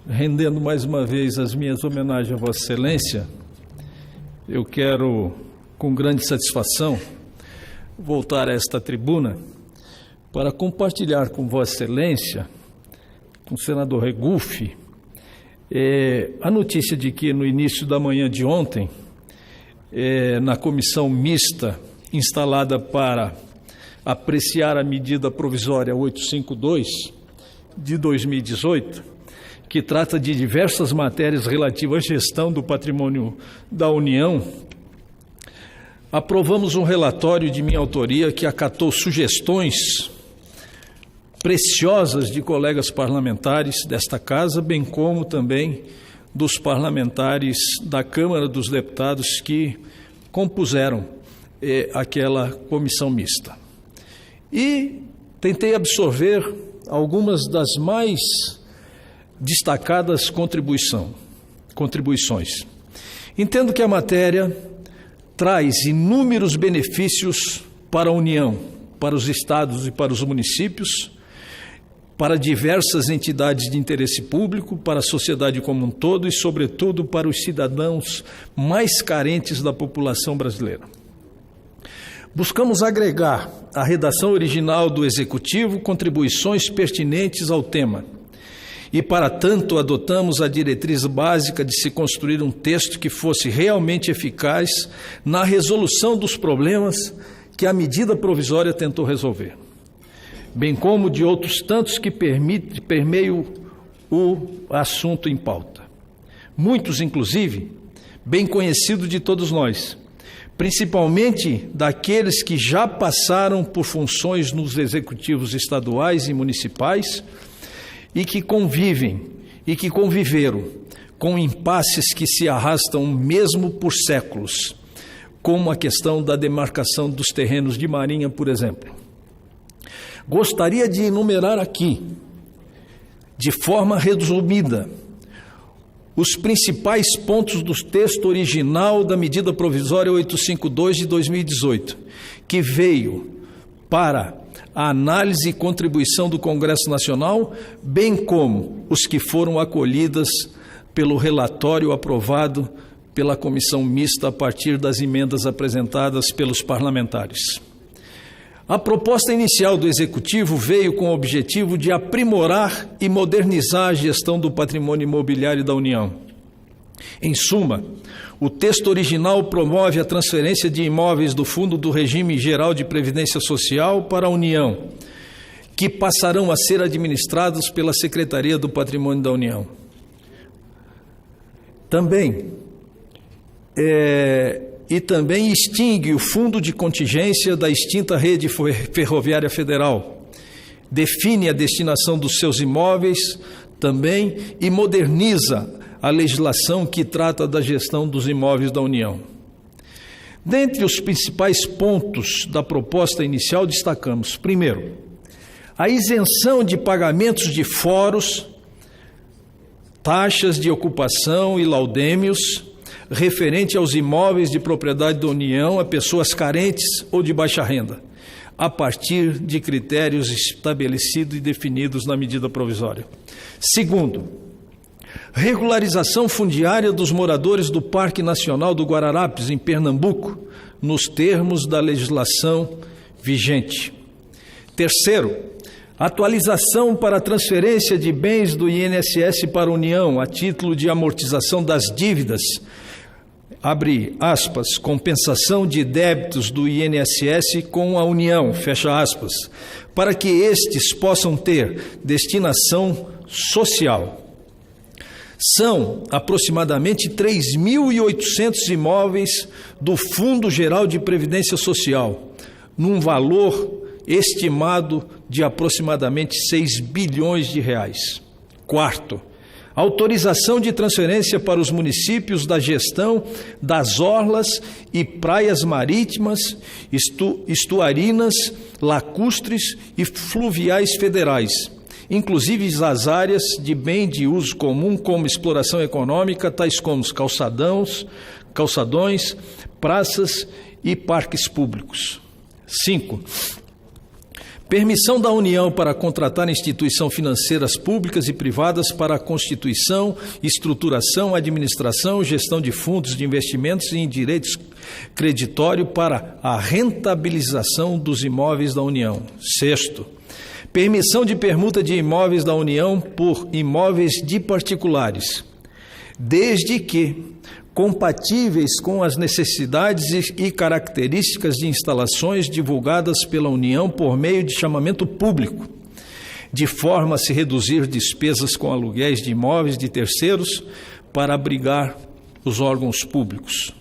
Rendendo mais uma vez as minhas homenagens a Vossa Excelência, eu quero, com grande satisfação, voltar a esta tribuna para compartilhar com Vossa Excelência, com o senador Regufe, a notícia de que no início da manhã de ontem, na comissão mista instalada para apreciar a medida provisória 852 de 2018, que trata de diversas matérias relativas à gestão do patrimônio da União, aprovamos um relatório de minha autoria que acatou sugestões preciosas de colegas parlamentares desta casa, bem como também dos parlamentares da Câmara dos Deputados que compuseram aquela comissão mista. E tentei absorver algumas das mais destacadas contribuições. Entendo que a matéria traz inúmeros benefícios para a União, para os estados e para os municípios, para diversas entidades de interesse público, para a sociedade como um todo e, sobretudo, para os cidadãos mais carentes da população brasileira. Buscamos agregar à redação original do Executivo contribuições pertinentes ao tema e, para tanto, adotamos a diretriz básica de se construir um texto que fosse realmente eficaz na resolução dos problemas que a medida provisória tentou resolver, bem como de outros tantos que permeiam o assunto em pauta. Muitos, inclusive, bem conhecidos de todos nós, principalmente daqueles que já passaram por funções nos executivos estaduais e municipais e que conviveram com impasses que se arrastam mesmo por séculos, como a questão da demarcação dos terrenos de marinha, por exemplo. Gostaria de enumerar aqui, de forma resumida, os principais pontos do texto original da medida provisória 852 de 2018, que veio para a análise e contribuição do Congresso Nacional, bem como os que foram acolhidas pelo relatório aprovado pela comissão mista a partir das emendas apresentadas pelos parlamentares. A proposta inicial do Executivo veio com o objetivo de aprimorar e modernizar a gestão do patrimônio imobiliário da União. Em suma, o texto original promove a transferência de imóveis do Fundo do Regime Geral de Previdência Social para a União, que passarão a ser administrados pela Secretaria do Patrimônio da União. Também extingue o fundo de contingência da extinta Rede Ferroviária Federal, define a destinação dos seus imóveis também e moderniza a legislação que trata da gestão dos imóveis da União. Dentre os principais pontos da proposta inicial, destacamos, primeiro, a isenção de pagamentos de fóros, taxas de ocupação e laudêmios referente aos imóveis de propriedade da União a pessoas carentes ou de baixa renda, a partir de critérios estabelecidos e definidos na medida provisória. Segundo, regularização fundiária dos moradores do Parque Nacional do Guararapes, em Pernambuco, nos termos da legislação vigente. Terceiro, atualização para a transferência de bens do INSS para a União, a título de amortização das dívidas, abre aspas, compensação de débitos do INSS com a União, fecha aspas, para que estes possam ter destinação social. São aproximadamente 3.800 imóveis do Fundo Geral de Previdência Social, num valor estimado de aproximadamente 6 bilhões de reais. Quarto, autorização de transferência para os municípios da gestão das orlas e praias marítimas, estuarinas, lacustres e fluviais federais, inclusive as áreas de bem de uso comum como exploração econômica, tais como os calçadões, praças e parques públicos. 5. Permissão da União para contratar instituições financeiras públicas e privadas para a constituição, estruturação, administração, gestão de fundos de investimentos e em direitos creditório para a rentabilização dos imóveis da União. Sexto, permissão de permuta de imóveis da União por imóveis de particulares, desde que compatíveis com as necessidades e características de instalações divulgadas pela União por meio de chamamento público, de forma a se reduzir despesas com aluguéis de imóveis de terceiros para abrigar os órgãos públicos.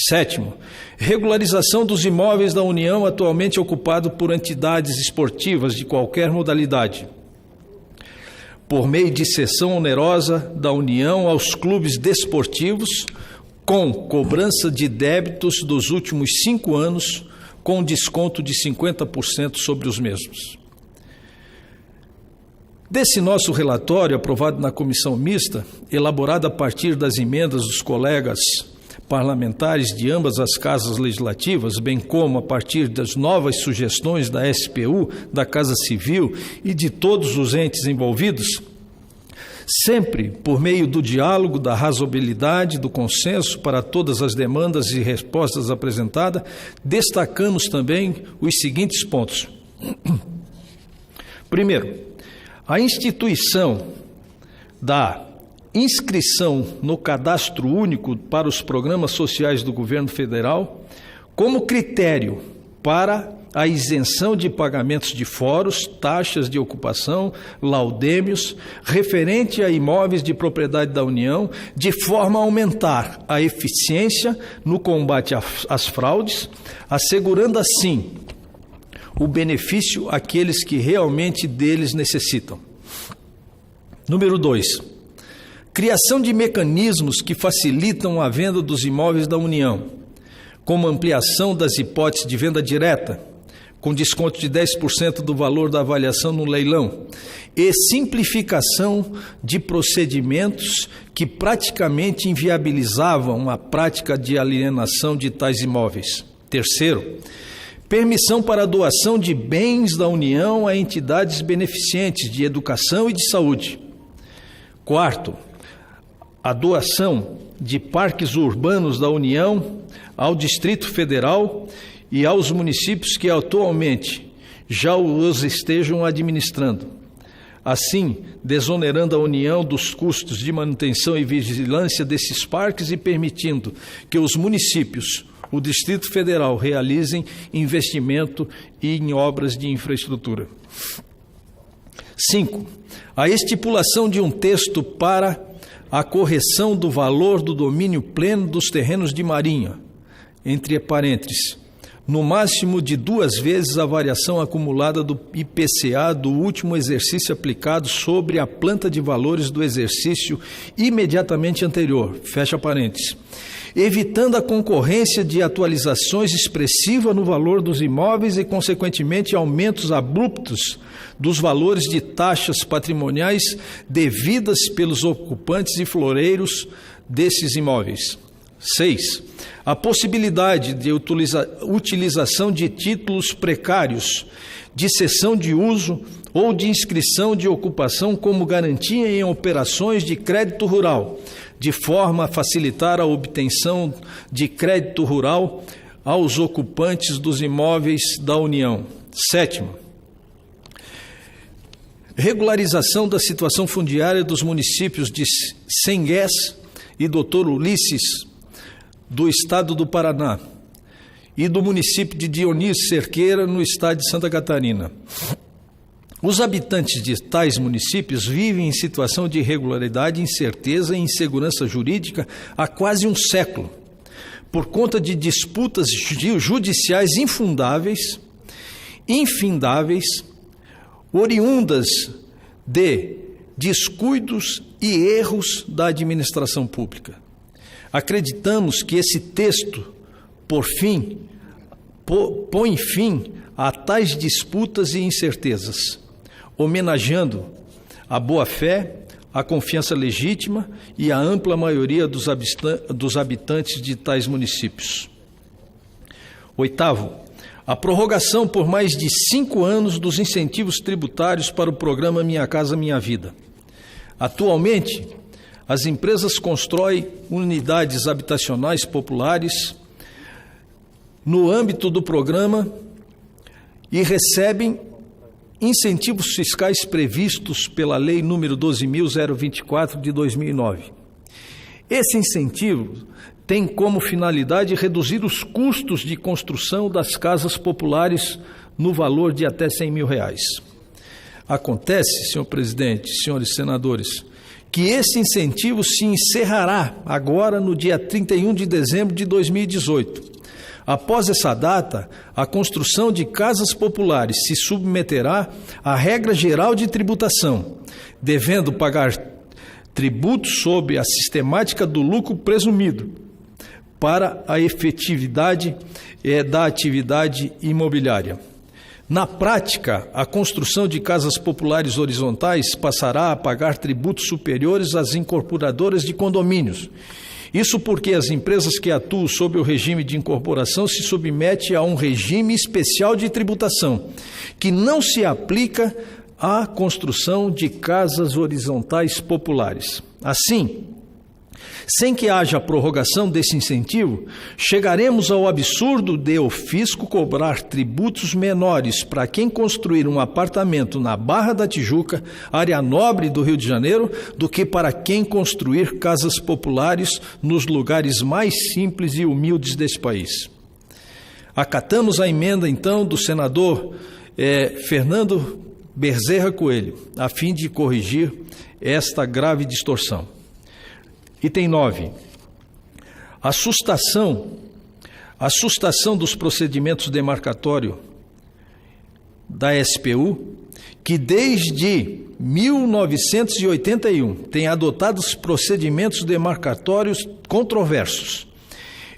Sétimo, regularização dos imóveis da União atualmente ocupados por entidades esportivas de qualquer modalidade, por meio de cessão onerosa da União aos clubes desportivos, com cobrança de débitos dos últimos 5 anos, com desconto de 50% sobre os mesmos. Desse nosso relatório, aprovado na comissão mista, elaborado a partir das emendas dos colegas parlamentares de ambas as casas legislativas, bem como a partir das novas sugestões da SPU, da Casa Civil e de todos os entes envolvidos, sempre por meio do diálogo, da razoabilidade, do consenso para todas as demandas e respostas apresentadas, destacamos também os seguintes pontos. Primeiro, a instituição da inscrição no Cadastro Único para os programas sociais do governo federal como critério para a isenção de pagamentos de fóruns, taxas de ocupação, laudêmios, referente a imóveis de propriedade da União, de forma a aumentar a eficiência no combate às fraudes, assegurando assim o benefício àqueles que realmente deles necessitam. Número 2. Criação de mecanismos que facilitam a venda dos imóveis da União, como ampliação das hipóteses de venda direta, com desconto de 10% do valor da avaliação no leilão, e simplificação de procedimentos que praticamente inviabilizavam a prática de alienação de tais imóveis. Terceiro, permissão para a doação de bens da União a entidades beneficentes de educação e de saúde. Quarto, a doação de parques urbanos da União ao Distrito Federal e aos municípios que atualmente já os estejam administrando, assim desonerando a União dos custos de manutenção e vigilância desses parques e permitindo que os municípios, o Distrito Federal, realizem investimento em obras de infraestrutura. 5. A estipulação de um texto para a correção do valor do domínio pleno dos terrenos de marinha, entre parênteses, no máximo de 2 vezes a variação acumulada do IPCA do último exercício aplicado sobre a planta de valores do exercício imediatamente anterior, fecha parênteses, evitando a concorrência de atualizações expressivas no valor dos imóveis e, consequentemente, aumentos abruptos dos valores de taxas patrimoniais devidas pelos ocupantes e floreiros desses imóveis. 6. A possibilidade de utilização de títulos precários, de cessão de uso ou de inscrição de ocupação como garantia em operações de crédito rural, de forma a facilitar a obtenção de crédito rural aos ocupantes dos imóveis da União. 7. Regularização da situação fundiária dos municípios de Sengués e Doutor Ulisses, do Estado do Paraná, e do município de Dionísio Cerqueira, no estado de Santa Catarina. Os habitantes de tais municípios vivem em situação de irregularidade, incerteza e insegurança jurídica há quase um século, por conta de disputas judiciais infundáveis, infindáveis, oriundas de descuidos e erros da administração pública. Acreditamos que esse texto, põe fim a tais disputas e incertezas, homenageando a boa-fé, a confiança legítima e a ampla maioria dos habitantes de tais municípios. 8. a prorrogação por mais de 5 anos dos incentivos tributários para o programa Minha Casa Minha Vida. Atualmente, as empresas constroem unidades habitacionais populares no âmbito do programa e recebem incentivos fiscais previstos pela Lei nº 12.024 de 2009. Esse incentivo tem como finalidade reduzir os custos de construção das casas populares no valor de até R$100 mil. Acontece, senhor presidente, senhores senadores, que esse incentivo se encerrará agora no dia 31 de dezembro de 2018. Após essa data, a construção de casas populares se submeterá à regra geral de tributação, devendo pagar tributos sob a sistemática do lucro presumido para a efetividade da atividade imobiliária. Na prática, a construção de casas populares horizontais passará a pagar tributos superiores às incorporadoras de condomínios. Isso porque as empresas que atuam sob o regime de incorporação se submetem a um regime especial de tributação, que não se aplica à construção de casas horizontais populares. Assim, sem que haja prorrogação desse incentivo, chegaremos ao absurdo de o fisco cobrar tributos menores para quem construir um apartamento na Barra da Tijuca, área nobre do Rio de Janeiro, do que para quem construir casas populares nos lugares mais simples e humildes desse país. Acatamos a emenda, então, do senador Fernando Bezerra Coelho, a fim de corrigir esta grave distorção. Item 9. Assustação dos procedimentos demarcatórios da SPU, que desde 1981 tem adotado os procedimentos demarcatórios controversos.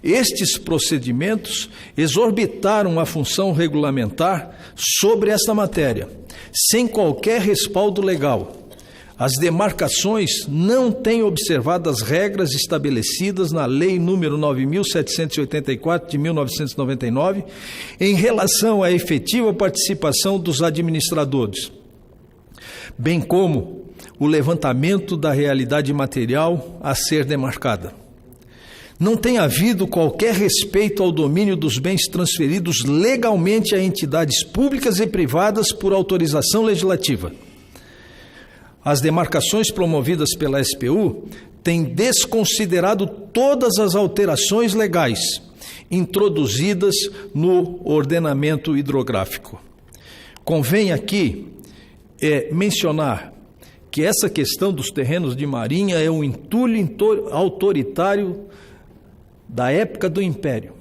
Estes procedimentos exorbitaram a função regulamentar sobre esta matéria, sem qualquer respaldo legal. As demarcações não têm observado as regras estabelecidas na Lei nº 9.784 de 1999 em relação à efetiva participação dos administradores, bem como o levantamento da realidade material a ser demarcada. Não tem havido qualquer respeito ao domínio dos bens transferidos legalmente a entidades públicas e privadas por autorização legislativa. As demarcações promovidas pela SPU têm desconsiderado todas as alterações legais introduzidas no ordenamento hidrográfico. Convém aqui mencionar que essa questão dos terrenos de marinha é um entulho autoritário da época do Império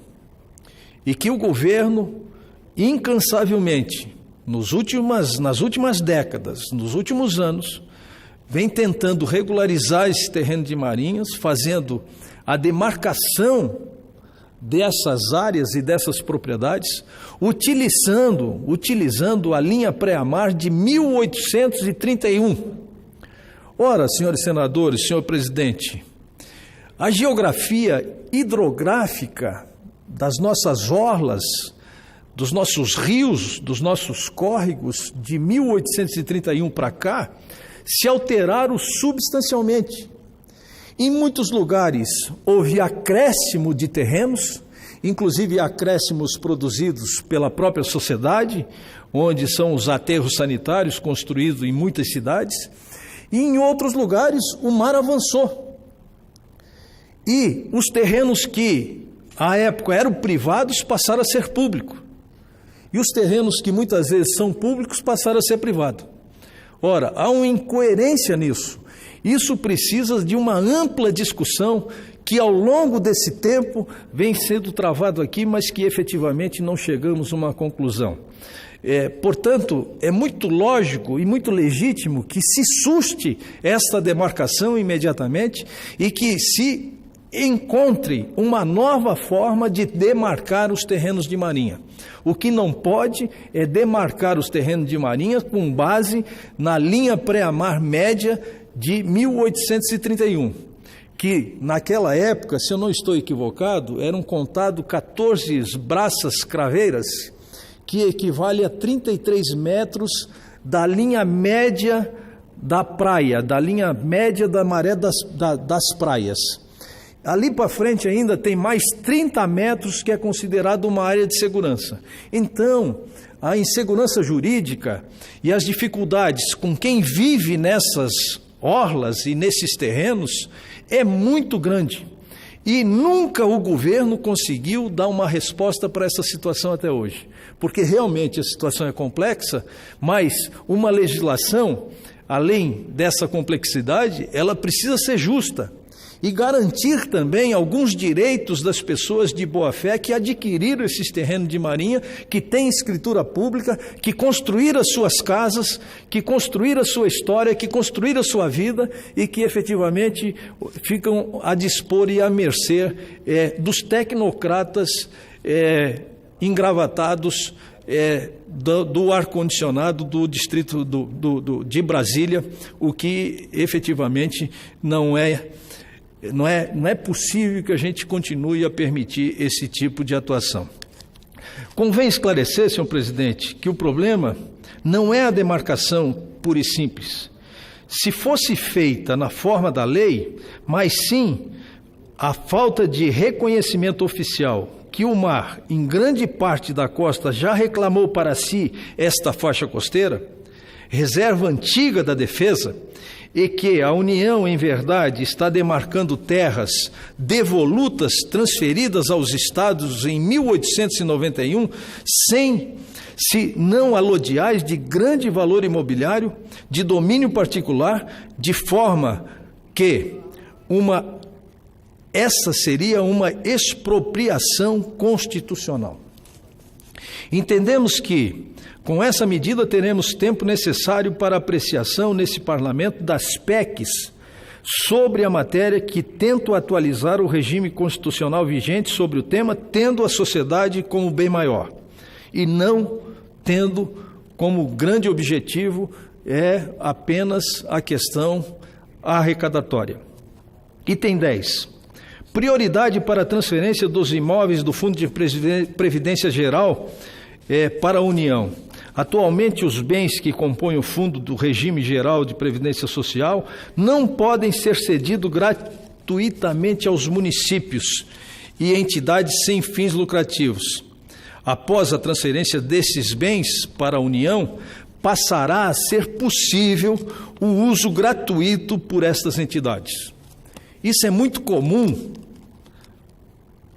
e que o governo, incansavelmente, nas últimas décadas, nos últimos anos, vem tentando regularizar esse terreno de marinhas, fazendo a demarcação dessas áreas e dessas propriedades, utilizando a linha pré-amar de 1831. Ora, senhores senadores, senhor presidente, a geografia hidrográfica das nossas orlas, dos nossos rios, dos nossos córregos, de 1831 para cá, se alteraram substancialmente. Em muitos lugares houve acréscimo de terrenos, inclusive acréscimos produzidos pela própria sociedade, onde são os aterros sanitários construídos em muitas cidades, e em outros lugares o mar avançou. E os terrenos que à época eram privados passaram a ser públicos. E os terrenos que muitas vezes são públicos passaram a ser privados. Ora, há uma incoerência nisso. Isso precisa de uma ampla discussão que ao longo desse tempo vem sendo travado aqui, mas que efetivamente não chegamos a uma conclusão. Portanto, é muito lógico e muito legítimo que se suste esta demarcação imediatamente e que se encontre uma nova forma de demarcar os terrenos de marinha. O que não pode é demarcar os terrenos de marinha com base na linha pré-amar média de 1831. que naquela época, se eu não estou equivocado, eram contados 14 braças craveiras, que equivale a 33 metros da linha média da praia, da linha média da maré das praias. Ali para frente ainda tem mais 30 metros que é considerado uma área de segurança. Então, a insegurança jurídica e as dificuldades com quem vive nessas orlas e nesses terrenos é muito grande. E nunca o governo conseguiu dar uma resposta para essa situação até hoje. Porque realmente a situação é complexa, mas uma legislação, além dessa complexidade, ela precisa ser justa e garantir também alguns direitos das pessoas de boa-fé que adquiriram esses terrenos de marinha, que têm escritura pública, que construíram as suas casas, que construíram a sua história, que construíram a sua vida e que efetivamente ficam a dispor e à mercê dos tecnocratas engravatados do ar-condicionado do distrito de Brasília, o que efetivamente não é possível que a gente continue a permitir esse tipo de atuação. Convém esclarecer, senhor presidente, que o problema não é a demarcação pura e simples. Se fosse feita na forma da lei, mas sim a falta de reconhecimento oficial que o mar, em grande parte da costa, já reclamou para si esta faixa costeira, reserva antiga da defesa, e que a União, em verdade, está demarcando terras devolutas, transferidas aos estados em 1891, sem se não alodiais de grande valor imobiliário, de domínio particular, de forma que essa seria uma expropriação constitucional. Entendemos que, com essa medida, teremos tempo necessário para apreciação nesse Parlamento das PECs sobre a matéria que tentam atualizar o regime constitucional vigente sobre o tema, tendo a sociedade como bem maior, e não tendo como grande objetivo apenas a questão arrecadatória. Item 10. Prioridade para a transferência dos imóveis do Fundo de Previdência Geral para a União. Atualmente, os bens que compõem o Fundo do Regime Geral de Previdência Social não podem ser cedidos gratuitamente aos municípios e entidades sem fins lucrativos. Após a transferência desses bens para a União, passará a ser possível o uso gratuito por estas entidades. Isso é muito comum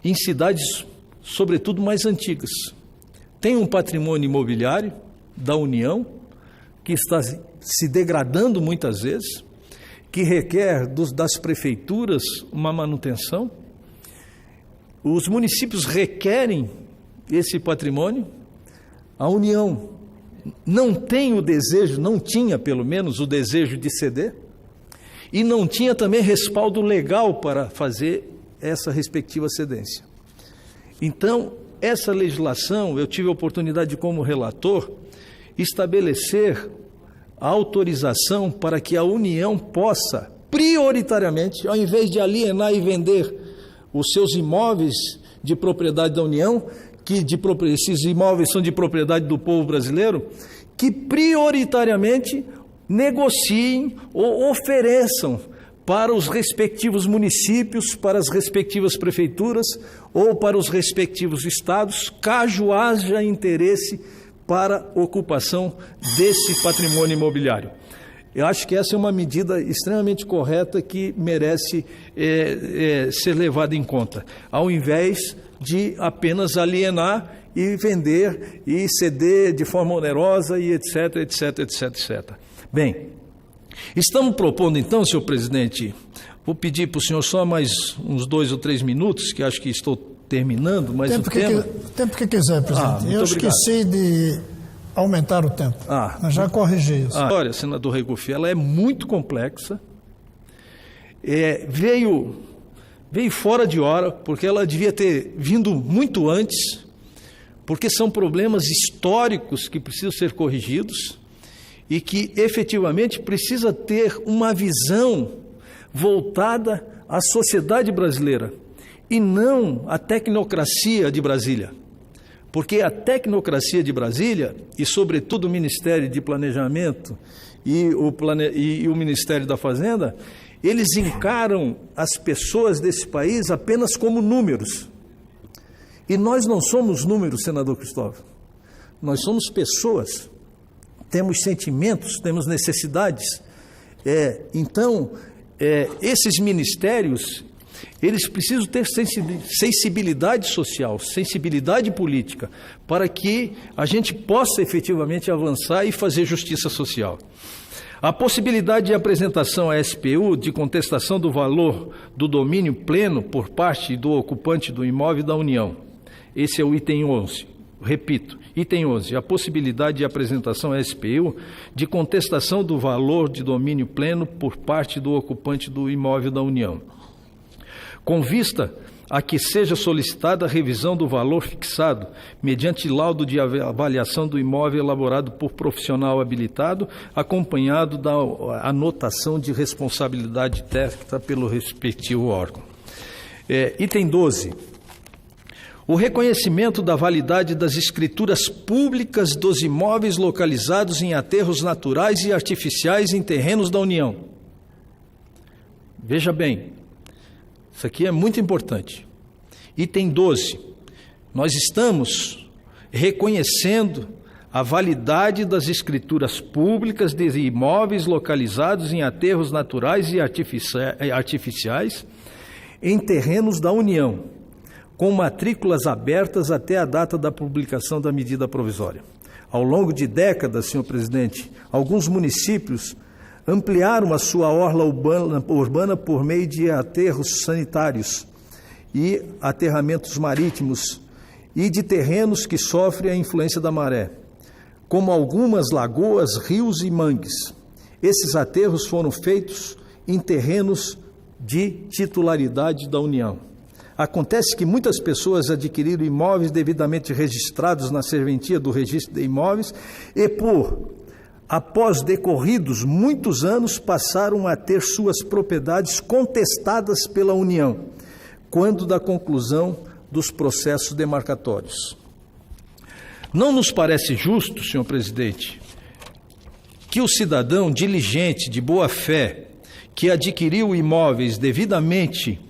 em cidades, sobretudo, mais antigas. Tem um patrimônio imobiliário da União que está se degradando muitas vezes, que requer das prefeituras uma manutenção. Os municípios requerem esse patrimônio. A União não tem o desejo, não tinha pelo menos o desejo de ceder, e não tinha também respaldo legal para fazer essa respectiva cedência. Então, essa legislação, eu tive a oportunidade, como relator, estabelecer a autorização para que a União possa, prioritariamente, ao invés de alienar e vender os seus imóveis de propriedade da União, esses imóveis são de propriedade do povo brasileiro, que prioritariamente negociem ou ofereçam para os respectivos municípios, para as respectivas prefeituras ou para os respectivos estados, caso haja interesse para ocupação desse patrimônio imobiliário. Eu acho que essa é uma medida extremamente correta que merece ser levada em conta, ao invés de apenas alienar e vender e ceder de forma onerosa e etc, etc, etc, etc. Bem, estamos propondo então, senhor presidente, vou pedir para o senhor só mais uns 2 ou 3 minutos, que acho que estou terminando, mas o tema... O tempo que quiser, presidente. Eu esqueci de aumentar o tempo, mas já corrigi isso. A história, senador Regufe, ela é muito complexa, veio fora de hora, porque ela devia ter vindo muito antes, porque são problemas históricos que precisam ser corrigidos, e que efetivamente precisa ter uma visão voltada à sociedade brasileira e não à tecnocracia de Brasília. Porque a tecnocracia de Brasília, e sobretudo o Ministério de Planejamento e o Ministério da Fazenda, eles encaram as pessoas desse país apenas como números. E nós não somos números, senador Cristóvão. Nós somos pessoas, temos sentimentos, temos necessidades. Então, esses ministérios, eles precisam ter sensibilidade social, sensibilidade política, para que a gente possa efetivamente avançar e fazer justiça social. A possibilidade de apresentação à SPU de contestação do valor do domínio pleno por parte do ocupante do imóvel da União. Esse é o item 11. Repito, item 11. A possibilidade de apresentação à SPU de contestação do valor de domínio pleno por parte do ocupante do imóvel da União. Com vista a que seja solicitada a revisão do valor fixado, mediante laudo de avaliação do imóvel elaborado por profissional habilitado, acompanhado da anotação de responsabilidade técnica pelo respectivo órgão. Item 12. O reconhecimento da validade das escrituras públicas dos imóveis localizados em aterros naturais e artificiais em terrenos da União. Veja bem, isso aqui é muito importante. Item 12. Nós estamos reconhecendo a validade das escrituras públicas de imóveis localizados em aterros naturais e artificiais em terrenos da União, com matrículas abertas até a data da publicação da medida provisória. Ao longo de décadas, senhor presidente, alguns municípios ampliaram a sua orla urbana por meio de aterros sanitários e aterramentos marítimos e de terrenos que sofrem a influência da maré, como algumas lagoas, rios e mangues. Esses aterros foram feitos em terrenos de titularidade da União. Acontece que muitas pessoas adquiriram imóveis devidamente registrados na serventia do registro de imóveis e, após decorridos muitos anos, passaram a ter suas propriedades contestadas pela União, quando da conclusão dos processos demarcatórios. Não nos parece justo, senhor presidente, que o cidadão diligente, de boa fé, que adquiriu imóveis devidamente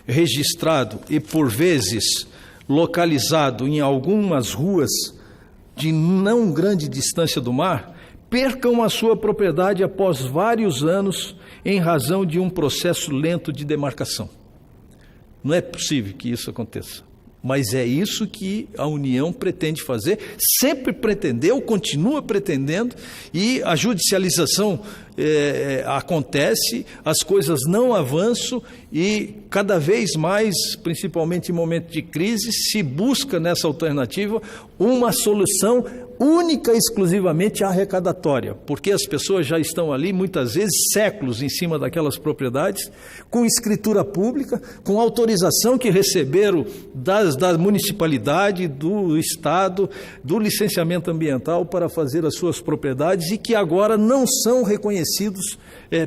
registrado e, por vezes, localizado em algumas ruas de não grande distância do mar, percam a sua propriedade após vários anos em razão de um processo lento de demarcação. Não é possível que isso aconteça, mas é isso que a União pretende fazer, sempre pretendeu, continua pretendendo, e a judicialização acontece, as coisas não avançam e cada vez mais, principalmente em momento de crise, se busca nessa alternativa uma solução única e exclusivamente arrecadatória, porque as pessoas já estão ali, muitas vezes, séculos em cima daquelas propriedades, com escritura pública, com autorização que receberam da municipalidade, do Estado, do licenciamento ambiental para fazer as suas propriedades e que agora não são reconhecidos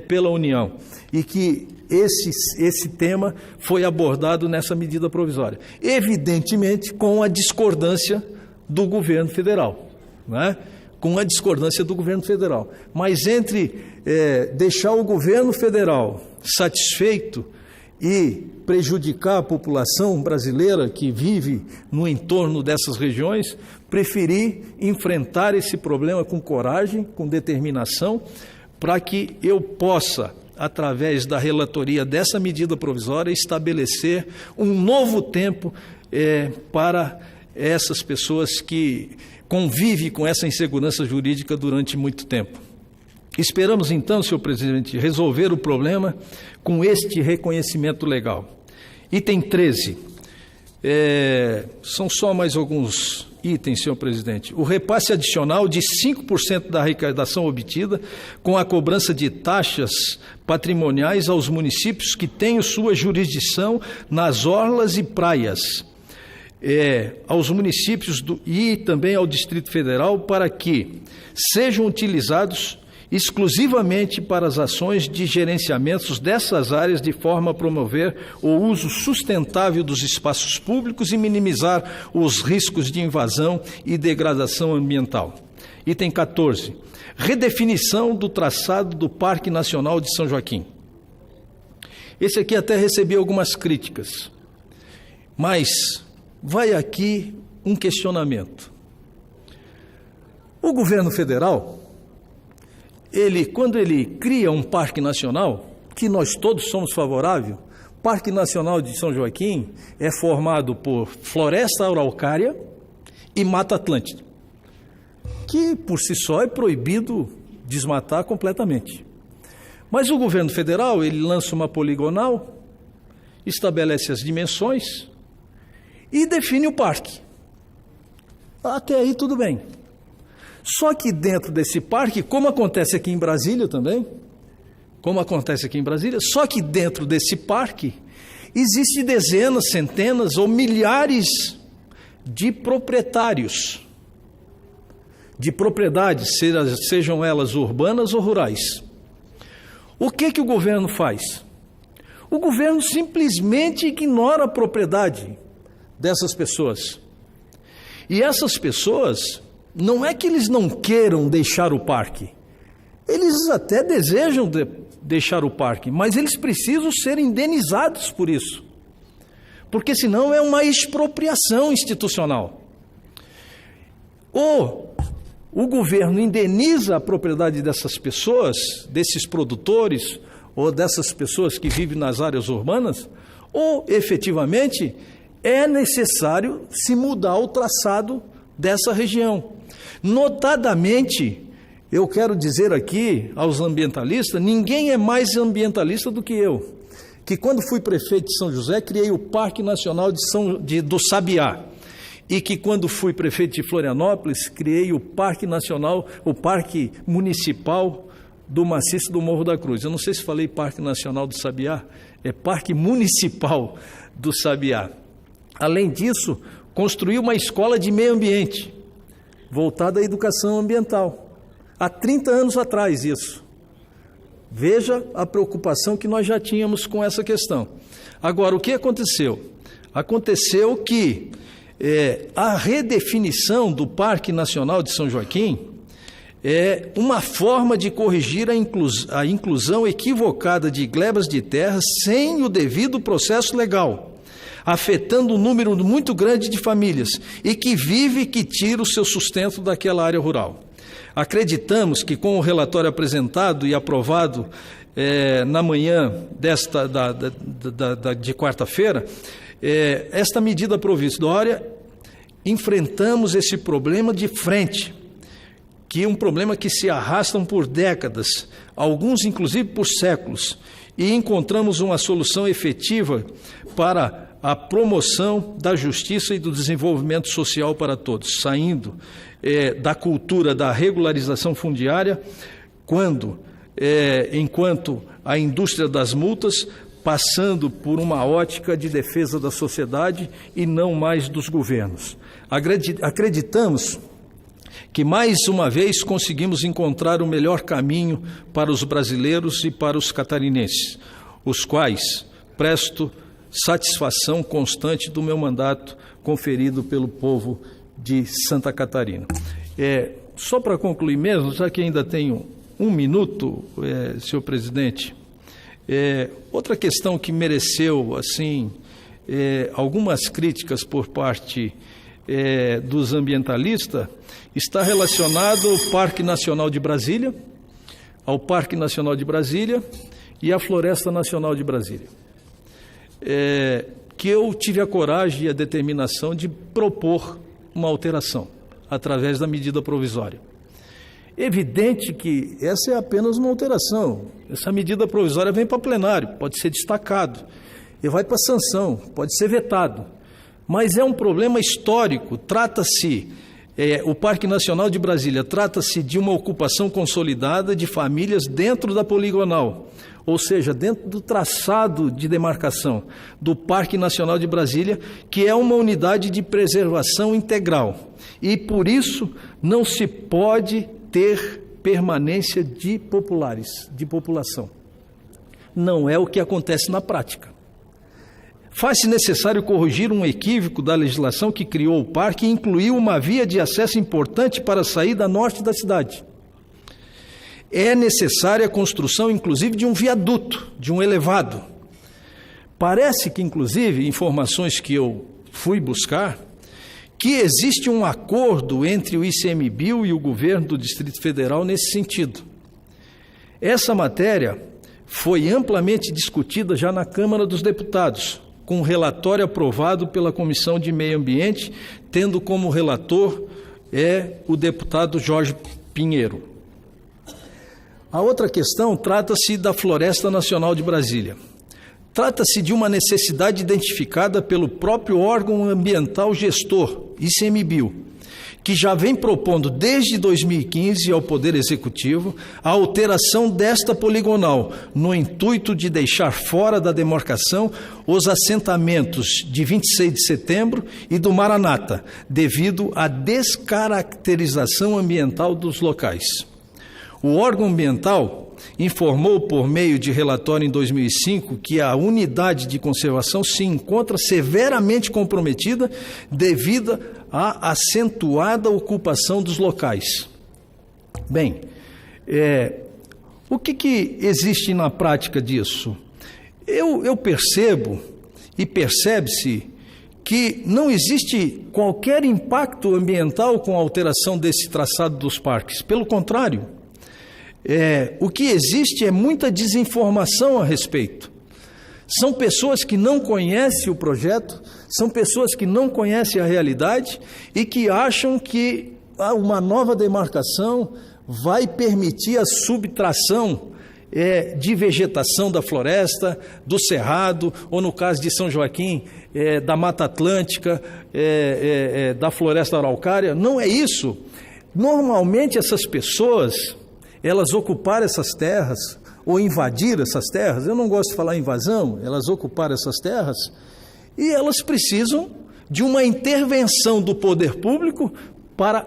pela União. E que esse tema foi abordado nessa medida provisória. Evidentemente, com a discordância do governo federal. Com a discordância do governo federal. Mas entre deixar o governo federal satisfeito e prejudicar a população brasileira que vive no entorno dessas regiões, preferi enfrentar esse problema com coragem, com determinação, para que eu possa, através da relatoria dessa medida provisória, estabelecer um novo tempo para essas pessoas que convivem com essa insegurança jurídica durante muito tempo. Esperamos então, senhor presidente, resolver o problema com este reconhecimento legal. Item 13. São só mais alguns itens, senhor presidente. O repasse adicional de 5% da arrecadação obtida com a cobrança de taxas patrimoniais aos municípios que tenham sua jurisdição nas orlas e praias, aos municípios e também ao Distrito Federal, para que sejam utilizados exclusivamente para as ações de gerenciamento dessas áreas, de forma a promover o uso sustentável dos espaços públicos e minimizar os riscos de invasão e degradação ambiental. Item 14. Redefinição do traçado do Parque Nacional de São Joaquim. Esse aqui até recebi algumas críticas, mas vai aqui um questionamento. O governo federal, quando ele cria um parque nacional, que nós todos somos favoráveis, o Parque Nacional de São Joaquim é formado por floresta araucária e Mata Atlântica, que por si só é proibido desmatar completamente. Mas o governo federal, ele lança uma poligonal, estabelece as dimensões e define o parque. Até aí tudo bem. Só que dentro desse parque, como acontece aqui em Brasília também, só que dentro desse parque existem dezenas, centenas ou milhares de proprietários de propriedades, sejam elas urbanas ou rurais. O que o governo faz? O governo simplesmente ignora a propriedade dessas pessoas. E essas pessoas, não é que eles não queiram deixar o parque, eles até desejam deixar o parque, mas eles precisam ser indenizados por isso, porque senão é uma expropriação institucional. Ou o governo indeniza a propriedade dessas pessoas, desses produtores, ou dessas pessoas que vivem nas áreas urbanas, ou efetivamente é necessário se mudar o traçado dessa região. Notadamente, eu quero dizer aqui aos ambientalistas, ninguém é mais ambientalista do que eu, que quando fui prefeito de São José, criei o Parque Nacional do Sabiá, e que quando fui prefeito de Florianópolis, criei o Parque Nacional, o Parque Municipal do Maciço do Morro da Cruz. Eu não sei se falei Parque Nacional do Sabiá, é Parque Municipal do Sabiá. Além disso, construí uma escola de meio ambiente, voltada à educação ambiental. Há 30 anos atrás isso. Veja a preocupação que nós já tínhamos com essa questão. Agora, o que aconteceu? Aconteceu que a redefinição do Parque Nacional de São Joaquim é uma forma de corrigir a inclusão equivocada de glebas de terra sem o devido processo legal, afetando um número muito grande de famílias e que vive e que tira o seu sustento daquela área rural. Acreditamos que com o relatório apresentado e aprovado na manhã de quarta-feira, esta medida provisória, enfrentamos esse problema de frente, que é um problema que se arrasta por décadas, alguns inclusive por séculos, e encontramos uma solução efetiva para a promoção da justiça e do desenvolvimento social para todos, saindo da cultura da regularização fundiária, enquanto a indústria das multas, passando por uma ótica de defesa da sociedade e não mais dos governos. Acreditamos que mais uma vez conseguimos encontrar o melhor caminho para os brasileiros e para os catarinenses, os quais presto satisfação constante do meu mandato conferido pelo povo de Santa Catarina. Só para concluir mesmo, já que ainda tenho um minuto, senhor presidente, outra questão que mereceu algumas críticas por parte dos ambientalistas está relacionado ao Parque Nacional de Brasília, e à Floresta Nacional de Brasília. Que eu tive a coragem e a determinação de propor uma alteração através da medida provisória. Evidente que essa é apenas uma alteração. Essa medida provisória vem para plenário, pode ser destacado, e vai para sanção, pode ser vetado. Mas é um problema histórico, o Parque Nacional de Brasília trata-se de uma ocupação consolidada de famílias dentro da poligonal, ou seja, dentro do traçado de demarcação do Parque Nacional de Brasília, que é uma unidade de preservação integral. E, por isso, não se pode ter permanência de populares, de população. Não é o que acontece na prática. Faz-se necessário corrigir um equívoco da legislação que criou o parque e incluiu uma via de acesso importante para a saída norte da cidade. É necessária a construção, inclusive, de um viaduto, de um elevado. Parece que, inclusive, informações que eu fui buscar, que existe um acordo entre o ICMBio e o governo do Distrito Federal nesse sentido. Essa matéria foi amplamente discutida já na Câmara dos Deputados, com um relatório aprovado pela Comissão de Meio Ambiente, tendo como relator o deputado Jorge Pinheiro. A outra questão trata-se da Floresta Nacional de Brasília. Trata-se de uma necessidade identificada pelo próprio órgão ambiental gestor, ICMBio, que já vem propondo desde 2015 ao Poder Executivo a alteração desta poligonal, no intuito de deixar fora da demarcação os assentamentos de 26 de setembro e do Maranata, devido à descaracterização ambiental dos locais. O órgão ambiental informou por meio de relatório em 2005 que a unidade de conservação se encontra severamente comprometida devido à acentuada ocupação dos locais. Bem, o que existe na prática disso? Eu percebo e percebe-se que não existe qualquer impacto ambiental com a alteração desse traçado dos parques. Pelo contrário, o que existe é muita desinformação a respeito. São pessoas que não conhecem o projeto, são pessoas que não conhecem a realidade e que acham que uma nova demarcação vai permitir a subtração de vegetação da floresta, do cerrado, ou no caso de São Joaquim, da Mata Atlântica, da floresta araucária. Não é isso. Normalmente essas pessoas, elas ocuparam essas terras, ou invadiram essas terras, eu não gosto de falar invasão, elas ocuparam essas terras, e elas precisam de uma intervenção do poder público para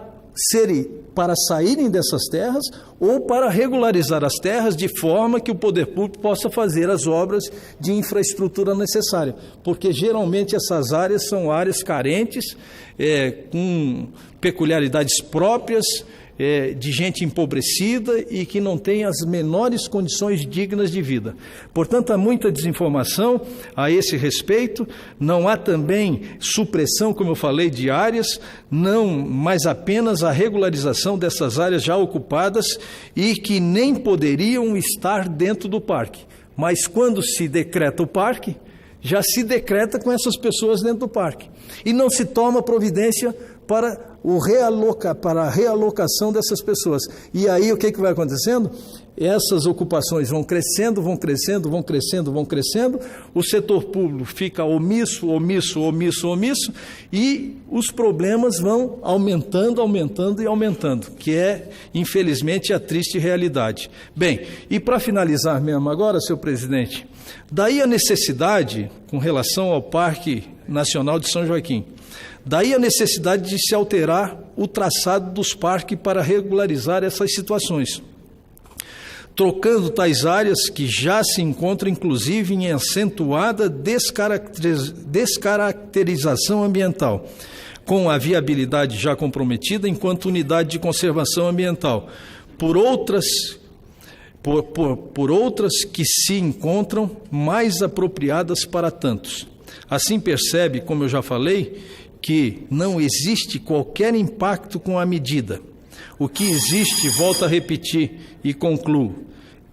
saírem dessas terras ou para regularizar as terras de forma que o poder público possa fazer as obras de infraestrutura necessária, porque geralmente essas áreas são áreas carentes, com peculiaridades próprias, de gente empobrecida e que não tem as menores condições dignas de vida. Portanto, há muita desinformação a esse respeito, não há também supressão, como eu falei, de áreas, não, mas apenas a regularização dessas áreas já ocupadas e que nem poderiam estar dentro do parque. Mas quando se decreta o parque, já se decreta com essas pessoas dentro do parque. E não se toma providência para a realocação dessas pessoas. E aí o que vai acontecendo? Essas ocupações vão crescendo, o setor público fica omisso, e os problemas vão aumentando, que é, infelizmente, a triste realidade. Bem, e para finalizar mesmo agora, senhor presidente, daí a necessidade, com relação ao Parque Nacional de São Joaquim, daí a necessidade de se alterar o traçado dos parques para regularizar essas situações, trocando tais áreas que já se encontram, inclusive, em acentuada descaracterização ambiental, com a viabilidade já comprometida enquanto unidade de conservação ambiental, por outras que se encontram mais apropriadas para tantos. Assim percebe, como eu já falei, que não existe qualquer impacto com a medida. O que existe, volto a repetir e concluo,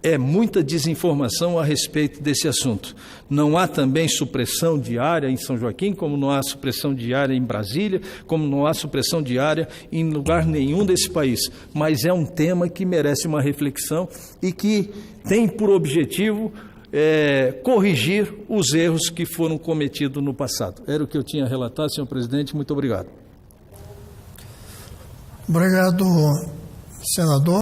é muita desinformação a respeito desse assunto. Não há também supressão de área em São Joaquim, como não há supressão de área em Brasília, como não há supressão de área em lugar nenhum desse país. Mas é um tema que merece uma reflexão e que tem por objetivo corrigir os erros que foram cometidos no passado. Era o que eu tinha a relatar, senhor presidente. Muito obrigado. Obrigado, senador.